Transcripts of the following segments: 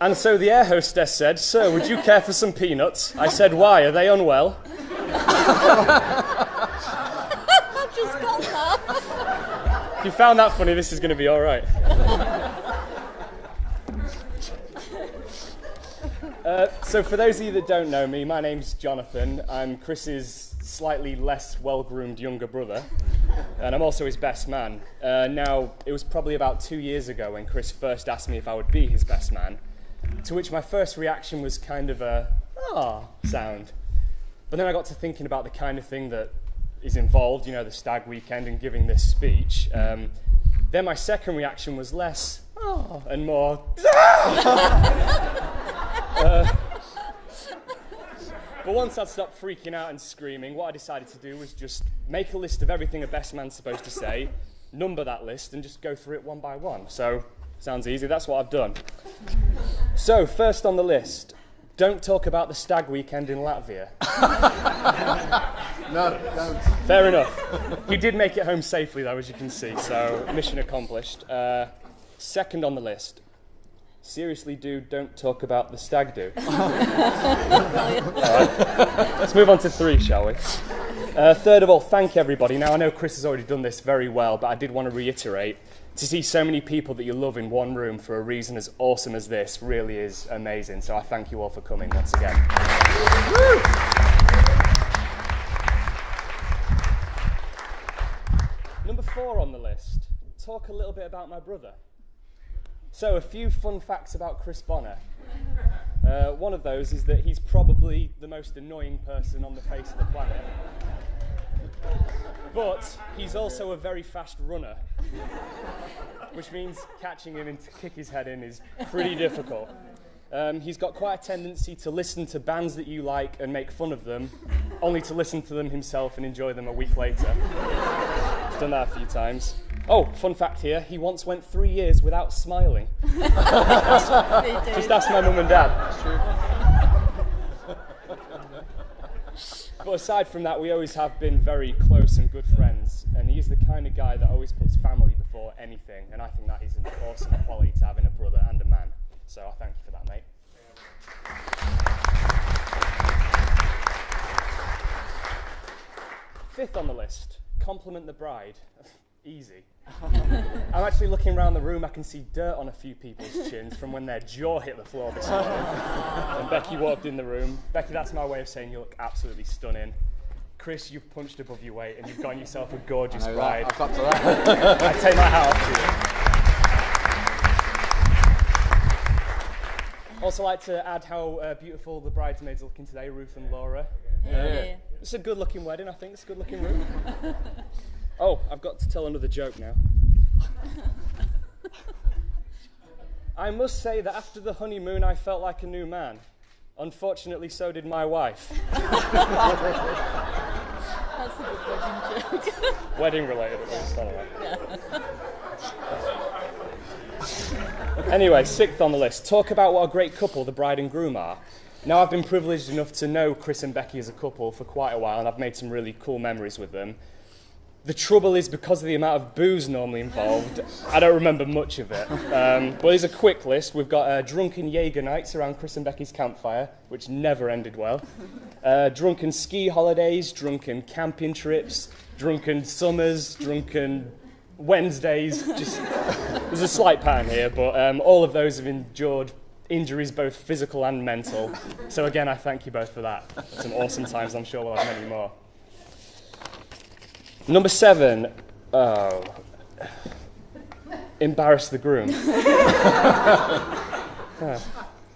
And so the air hostess said, "Sir, would you care for some peanuts?" I said, "Why? Are they unwell?" I've just got that. If you found that funny, this is going to be all right. So for those of you that don't know me, my name's Jonathan. I'm Chris's slightly less well-groomed younger brother, and I'm also his best man. Now, it was probably about 2 years ago when Chris first asked me if I would be his best man, to which my first reaction was kind of a, sound. But then I got to thinking about the kind of thing that is involved, you know, the stag weekend and giving this speech. Then my second reaction was less, and more, but once I'd stopped freaking out and screaming, what I decided to do was just make a list of everything a best man's supposed to say, number that list, and just go through it one by one. So, sounds easy, that's what I've done. So, first on the list, don't talk about the stag weekend in Latvia. No, don't. Fair enough. He did make it home safely, though, as you can see, so mission accomplished. Second on the list, seriously, dude, don't talk about the stag do. All right. Let's move on to 3, shall we? Third of all, thank everybody. Now, I know Chris has already done this very well, but I did want to reiterate, to see so many people that you love in one room for a reason as awesome as this really is amazing. So I thank you all for coming once again. Woo! Number 4 on the list, talk a little bit about my brother. So, a few fun facts about Chris Bonner. One of those is that he's probably the most annoying person on the face of the planet. But he's also a very fast runner, which means catching him and to kick his head in is pretty difficult. He's got quite a tendency to listen to bands that you like and make fun of them, only to listen to them himself and enjoy them a week later. He's done that a few times. Oh, fun fact here, he once went 3 years without smiling. Just ask my mum and dad. That's true. But aside from that, we always have been very close and good friends, and he is the kind of guy that always puts family before anything, and I think that is an awesome quality to have in a brother and a man. So I thank you for that, mate. Fifth on the list, compliment the bride. Easy. I'm actually looking around the room, I can see dirt on a few people's chins from when their jaw hit the floor this morning. And Becky walked in the room. Becky, that's my way of saying you look absolutely stunning. Chris, you've punched above your weight and you've gotten yourself a gorgeous bride. I've got to that. I take my hat off to you. Also like to add how beautiful the bridesmaids are looking today, Ruth and Laura. It's a good looking wedding, I think. It's a good looking room. Oh, I've got to tell another joke now. I must say that after the honeymoon, I felt like a new man. Unfortunately, so did my wife. That's a good wedding joke. Wedding related, at least. Anyway. Anyway, 6th on the list. Talk about what a great couple the bride and groom are. Now, I've been privileged enough to know Chris and Becky as a couple for quite a while, and I've made some really cool memories with them. The trouble is, because of the amount of booze normally involved, I don't remember much of it. But here's a quick list. We've got drunken Jaeger nights around Chris and Becky's campfire, which never ended well. Drunken ski holidays, drunken camping trips, drunken summers, drunken Wednesdays. Just there's a slight pattern here, but all of those have endured injuries, both physical and mental. So again, I thank you both for that. Some awesome times. I'm sure we'll have many more. Number 7, embarrass the groom.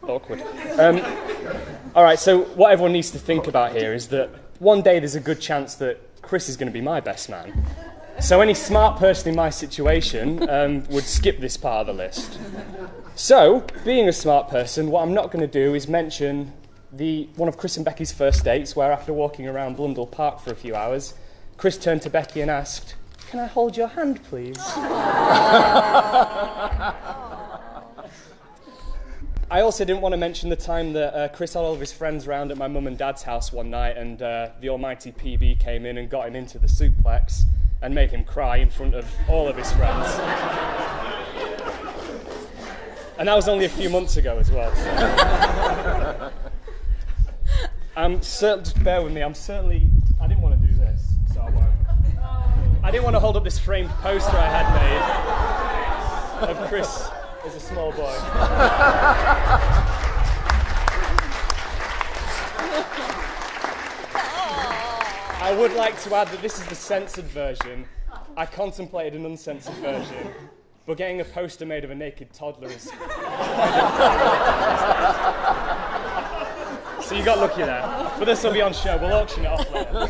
Awkward. All right, so what everyone needs to think about here is that one day there's a good chance that Chris is going to be my best man. So any smart person in my situation would skip this part of the list. So, being a smart person, what I'm not going to do is mention one of Chris and Becky's first dates, where after walking around Blundell Park for a few hours, Chris turned to Becky and asked, "Can I hold your hand, please?" I also didn't want to mention the time that Chris had all of his friends round at my mum and dad's house one night, and the almighty PB came in and got him into the suplex and made him cry in front of all of his friends. And that was only a few months ago as well. So. Just bear with me, I didn't want to do this, so I won't. I didn't want to hold up this framed poster I had made of Chris as a small boy. I would like to add that this is the censored version. I contemplated an uncensored version, but getting a poster made of a naked toddler is So you got lucky there. But this will be on show. We'll auction it off later.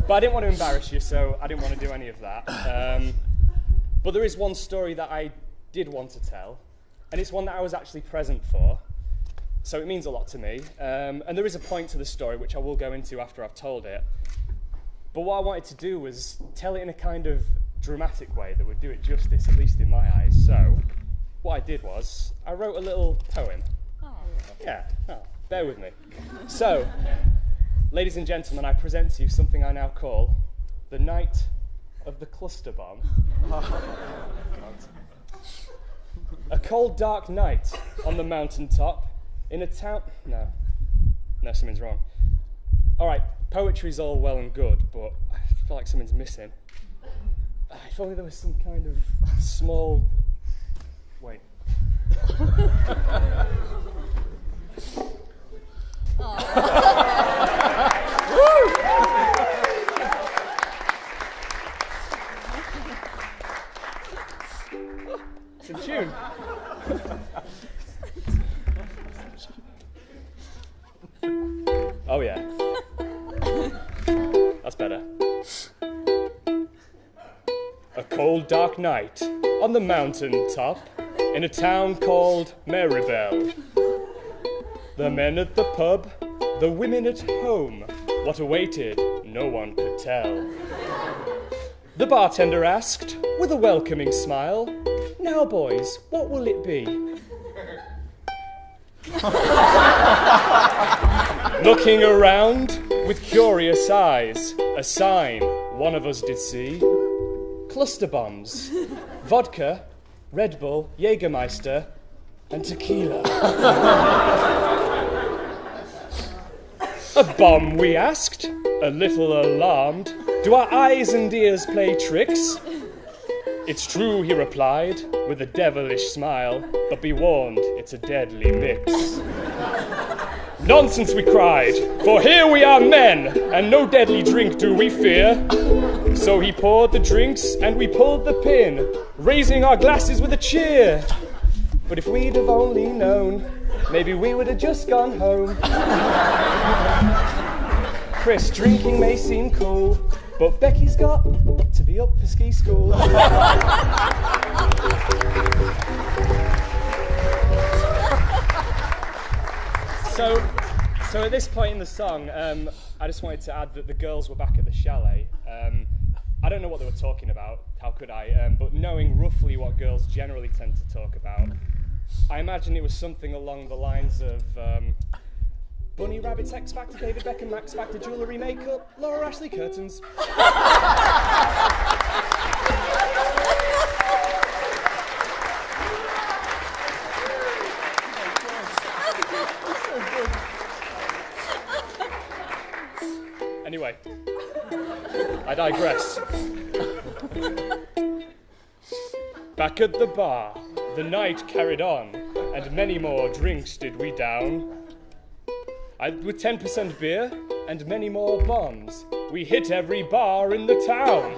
But I didn't want to embarrass you, so I didn't want to do any of that. But there is one story that I did want to tell, and it's one that I was actually present for. So it means a lot to me. And there is a point to the story, which I will go into after I've told it. But what I wanted to do was tell it in a kind of dramatic way that would do it justice, at least in my eyes. So what I did was, I wrote a little poem. Oh. Yeah, bear with me. So, ladies and gentlemen, I present to you something I now call the Night of the Cluster Bomb. A cold, dark night on the mountaintop in a town... No, something's wrong. All right, poetry's all well and good, but I feel like something's missing. If only there was some kind of small... Wait. It's a tune. Oh yeah. That's better. A cold, dark night on the mountain top in a town called Marybelle. The men at the pub, the women at home. What awaited, no one could tell. The bartender asked, with a welcoming smile, "Now, boys, what will it be?" Looking around with curious eyes, a sign one of us did see. Cluster bombs, vodka, Red Bull, Jägermeister, and tequila. A bomb, we asked, a little alarmed. Do our eyes and ears play tricks? It's true, he replied, with a devilish smile, but be warned, it's a deadly mix. Nonsense, we cried, for here we are men, and no deadly drink do we fear. So he poured the drinks, and we pulled the pin, raising our glasses with a cheer. But if we'd have only known, maybe we would have just gone home. Chris, drinking may seem cool, but Becky's got to be up for ski school. So at this point in the song, I just wanted to add that the girls were back at the chalet. I don't know what they were talking about, how could I? But knowing roughly what girls generally tend to talk about, I imagine it was something along the lines of Bunny Rabbit's X Factor, David Beckham, Max Factor, jewellery, makeup, Laura Ashley curtains. Anyway, I digress. Back at the bar, the night carried on, and many more drinks did we down. With 10% beer and many more bombs, we hit every bar in the town.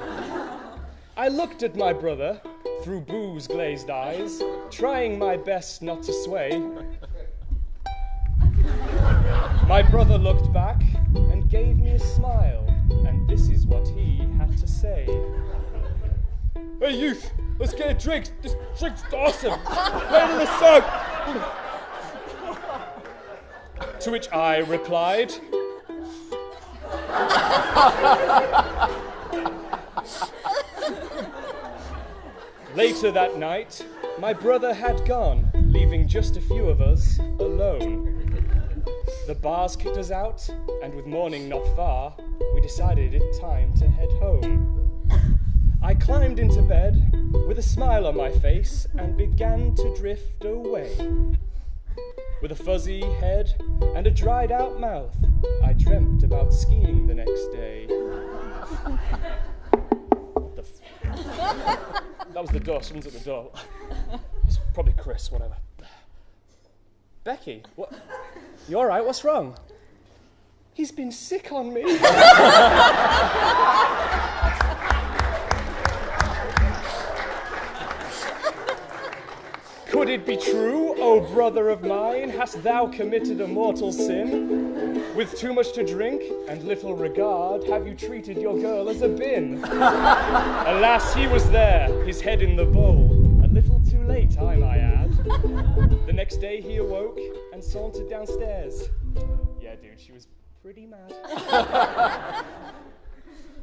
I looked at my brother through booze-glazed eyes, trying my best not to sway. My brother looked back and gave me a smile, and this is what he had to say. "Hey youth, let's get a drink. This drink's awesome. Later the song." To which I replied, Later that night, my brother had gone, leaving just a few of us alone. The bars kicked us out, and with morning not far, we decided it time to head home. I climbed into bed with a smile on my face and began to drift away. With a fuzzy head and a dried out mouth, I dreamt about skiing the next day. What the that was the door, someone's at the door. It's probably Chris, whatever. Becky, what? You alright? What's wrong? He's been sick on me. Could it be true, O brother of mine? Hast thou committed a mortal sin? With too much to drink and little regard, have you treated your girl as a bin? Alas, he was there, his head in the bowl. A little too late, I might add. The next day he awoke and sauntered downstairs. Yeah, dude, she was pretty mad.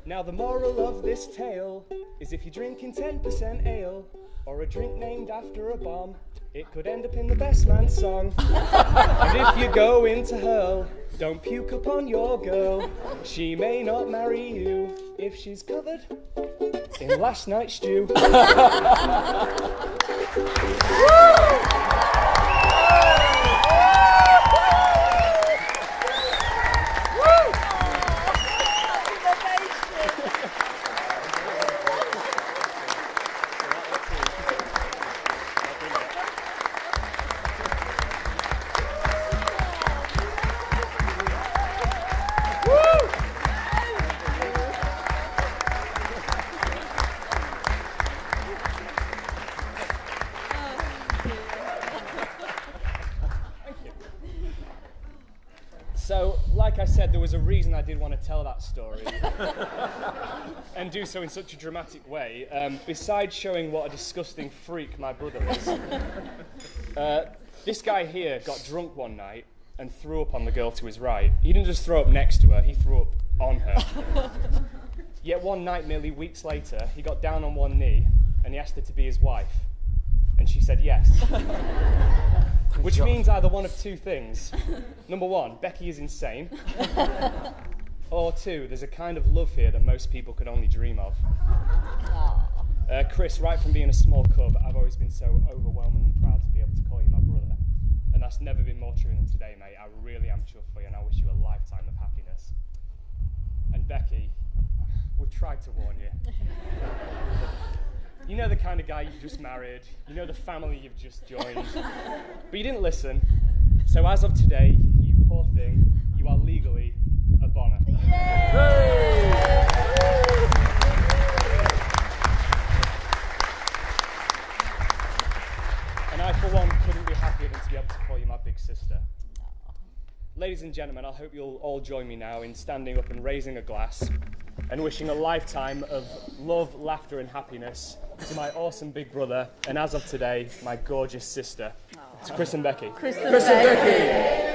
Now the moral of this tale is if you're drinking 10% ale, or a drink named after a bomb, it could end up in the best man's song. And if you go into hurl, don't puke upon your girl. She may not marry you if she's covered in last night's stew. So, like I said, there was a reason I did want to tell that story and do so in such a dramatic way. Besides showing what a disgusting freak my brother is, this guy here got drunk one night and threw up on the girl to his right. He didn't just throw up next to her, he threw up on her. Yet one night, merely weeks later, he got down on one knee and he asked her to be his wife. And she said yes. Which means either one of two things. Number one, Becky is insane. Or two, there's a kind of love here that most people could only dream of. Chris, right from being a small cub, I've always been so overwhelmingly proud to be able to call you my brother. And that's never been more true than today, mate. I really am chuffed for you and I wish you a lifetime of happiness. And Becky, we've tried to warn you. You know the kind of guy you've just married, you know the family you've just joined, but you didn't listen. So as of today, you poor thing, you are legally a Bonner. And I, for one, couldn't be happier than to be able to call you my big sister. Ladies and gentlemen, I hope you'll all join me now in standing up and raising a glass and wishing a lifetime of love, laughter and happiness to my awesome big brother, and as of today, my gorgeous sister. It's Chris and Becky. Chris and Becky.